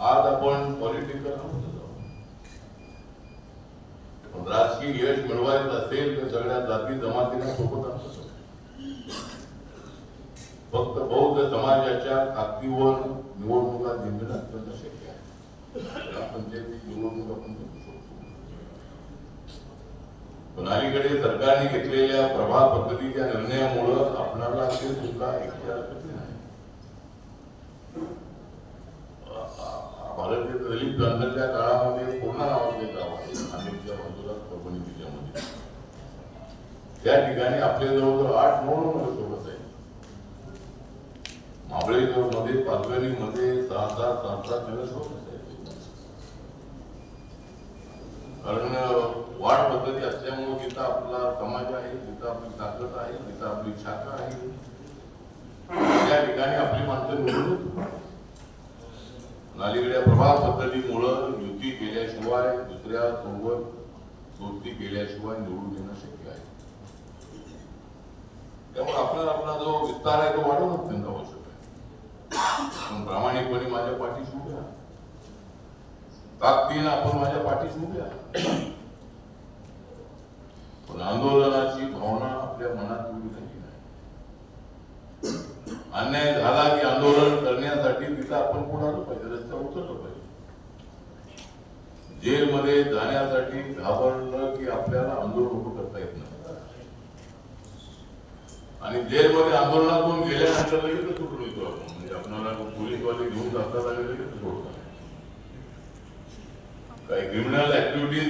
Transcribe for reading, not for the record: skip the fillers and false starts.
आज आपण पॉलिटिकल राजकीय यश मिळवायचं असेल तर सगळ्या जाती जमातींना सोबत आणतो. फक्त बौद्ध समाजाच्या ताकदीवर निवडणुका जिंकणं अत्यंत शक्य आहे. पंचायती निवडणूक आपण जिंकू शकतो. पण अलीकडे सरकारने घेतलेल्या प्रभाव पद्धतीच्या निर्णयामुळे आपल्याला ते सुद्धा एकट्या कठीण आहे. भारतीय दलित क्रांतीच्या काळामध्ये पूर्ण नावाचे गाव आहे नांदेडच्या बाजूला परभणी जिल्ह्यामध्ये. त्या ठिकाणी आपले जवळजवळ 8-9 सोबत आहे. महाबळेश्वर मध्ये पाचगणी मध्ये 6-7 सोबत आहे. कारण वाढ पद्धती असल्यामुळे जिथं आपला समाज आहे, जिथं आपली ताकद आहे, जिथं आपली शाखा आहे, त्या ठिकाणी आपली माणसं निवडून अलीकडे प्रभाव पद्धतीमुळे युती केल्याशिवाय दुसऱ्या सोबत दोस्ती केल्याशिवाय निवडून येणं शक्य आहे. त्यामुळे आपला जो विस्तार आहे तो वाढवणं अत्यंत आवश्यक आहे. पण प्रामाणिकपणे माझ्या पाठीशी उभ्या, ताकदीनं आपण माझ्या पाठीशी उभ्या. पण आंदोलनाची भावना आपल्या मनात उभी नाही. अन्याय झाला की आंदोलन करण्यासाठी तिथं आपण पुढालं पाहिजे, रस्त्यावर उतरलं पाहिजे. जेलमध्ये जाण्यासाठी घाबरलं की आपल्याला आंदोलन उभं करता येत नाही. आणि जेलमध्ये आंदोलनातून गेल्यानंतर लगेच सुटून येतो आपण. म्हणजे आपल्याला पोलीसवाले घेऊन जातात आणि लगेच सोडतात. काही क्रिमिनल ऍक्टिव्हिटीज